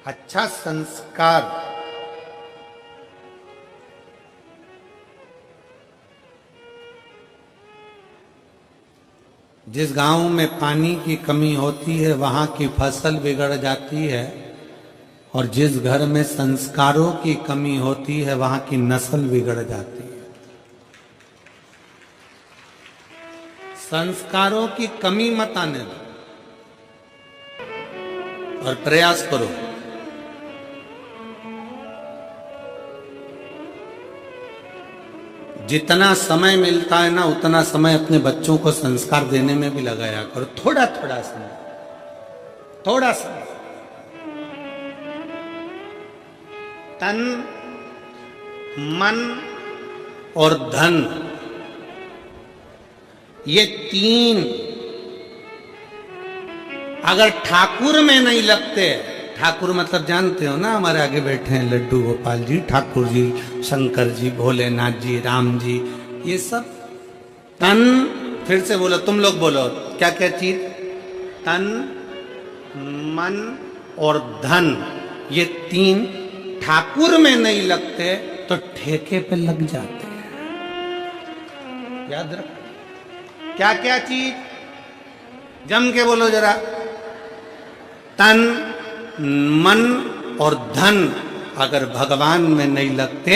अच्छा संस्कार जिस गांव में पानी की कमी होती है वहां की फसल बिगड़ जाती है, और जिस घर में संस्कारों की कमी होती है वहां की नस्ल बिगड़ जाती है। संस्कारों की कमी मत आने दो और प्रयास करो। जितना समय मिलता है ना उतना समय अपने बच्चों को संस्कार देने में भी लगाया करो। थोड़ा थोड़ा समय, थोड़ा समय। तन, मन और धन, ये तीन अगर ठाकुर में नहीं लगते, ठाकुर मतलब जानते हो ना, हमारे आगे बैठे हैं लड्डू गोपाल जी, ठाकुर जी, शंकर जी, भोलेनाथ जी, राम जी, ये सब तन, फिर से बोलो, तुम लोग बोलो क्या क्या चीज, तन, मन और धन, ये तीन ठाकुर में नहीं लगते तो ठेके पे लग जाते हैं। याद रखो क्या क्या चीज, जम के बोलो जरा। तन, मन और धन अगर भगवान में नहीं लगते,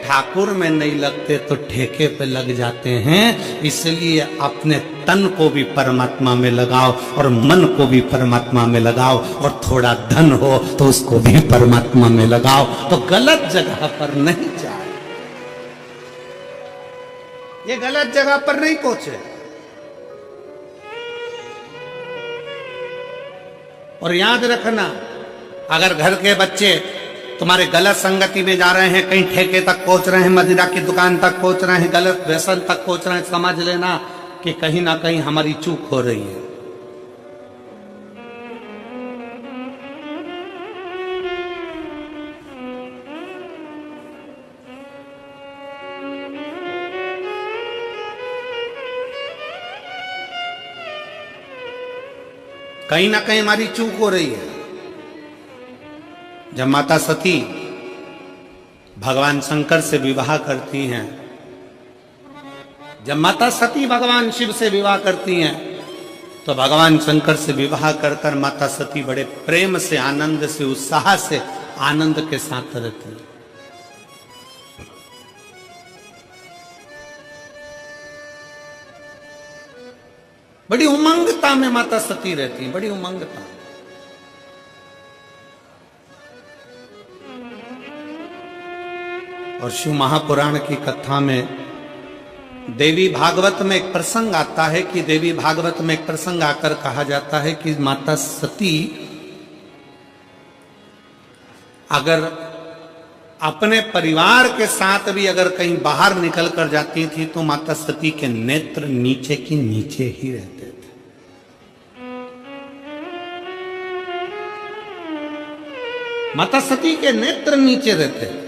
ठाकुर में नहीं लगते तो ठेके पे लग जाते हैं। इसलिए अपने तन को भी परमात्मा में लगाओ और मन को भी परमात्मा में लगाओ, और थोड़ा धन हो तो उसको भी परमात्मा में लगाओ, तो गलत जगह पर नहीं जाए। ये गलत जगह पर नहीं पहुंचे। और याद रखना, अगर घर के बच्चे तुम्हारे गलत संगति में जा रहे हैं, कहीं ठेके तक पहुंच रहे हैं, मदिरा की दुकान तक पहुंच रहे हैं, गलत व्यसन तक पहुंच रहे हैं, समझ लेना कि कहीं ना कहीं हमारी चूक हो रही है। कहीं ना कहीं हमारी चूक हो रही है। जब माता सती भगवान शंकर से विवाह करती हैं, जब माता सती भगवान शिव से विवाह करती हैं, तो भगवान शंकर से विवाह कर कर माता सती बड़े प्रेम से, आनंद से, उत्साह से, आनंद के साथ रहती है। बड़ी उमंगता में माता सती रहती, बड़ी उमंगता। और शिव महापुराण की कथा में देवी भागवत में एक प्रसंग आता है कि देवी भागवत में एक प्रसंग आकर कहा जाता है कि माता सती अगर अपने परिवार के साथ भी अगर कहीं बाहर निकल कर जाती थी तो माता सती के नेत्र नीचे की नीचे ही रहते थे। माता सती के नेत्र नीचे रहते थे।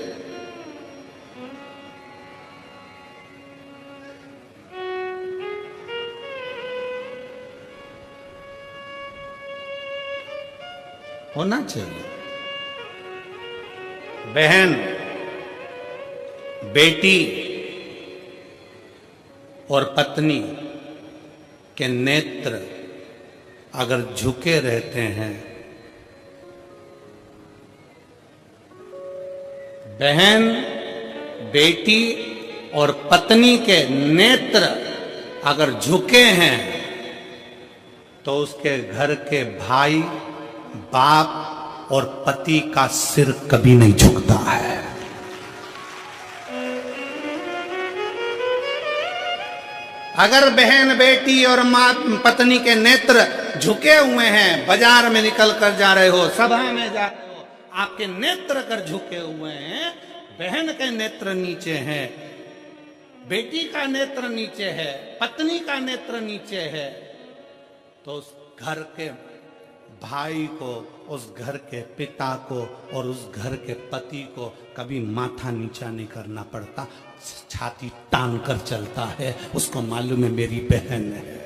होना चाहिए। बहन, बेटी और पत्नी के नेत्र अगर झुके रहते हैं, बहन, बेटी और पत्नी के नेत्र अगर झुके हैं तो उसके घर के भाई, बाप और पति का सिर कभी नहीं झुकता है। अगर बहन, बेटी और मां, पत्नी के नेत्र झुके हुए हैं, बाजार में निकल कर जा रहे हो, सभा में जा रहे हो, आपके नेत्र अगर झुके हुए हैं, बहन के नेत्र नीचे हैं, बेटी का नेत्र नीचे है, पत्नी का नेत्र नीचे है, तो उस घर के भाई को, उस घर के पिता को और उस घर के पति को कभी माथा नीचा नहीं करना पड़ता, छाती टांग कर चलता है। उसको मालूम है मेरी बहन है,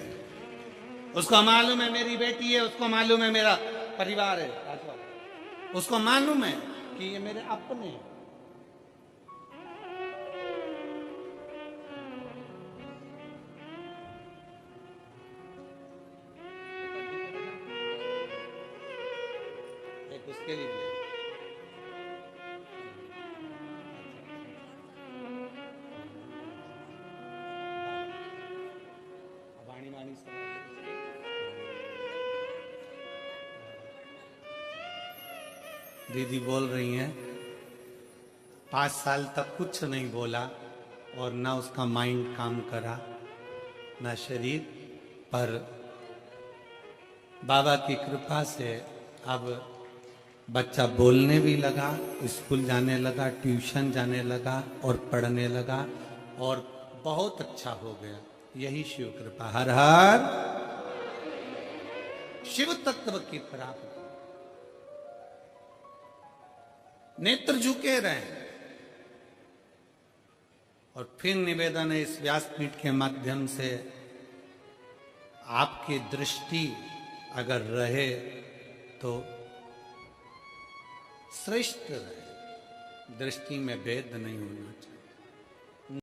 उसको मालूम है मेरी बेटी है, उसको मालूम है मेरा परिवार है। उसको मालूम है कि ये मेरे अपने हैं। एक उसके लिए भी है। वाणी वाणी सब दीदी बोल रही हैं 5 साल तक कुछ नहीं बोला और ना उसका माइंड काम करा ना शरीर, पर बाबा की कृपा से अब बच्चा बोलने भी लगा, स्कूल जाने लगा, ट्यूशन जाने लगा और पढ़ने लगा और बहुत अच्छा हो गया। यही शिव कृपा। हर हर शिव तत्व की प्राप्ति। नेत्र झुके रहे और फिर निवेदन है इस व्यासपीठ के माध्यम से, आपकी दृष्टि अगर रहे तो श्रेष्ठ रहे। दृष्टि में भेद नहीं होना चाहिए।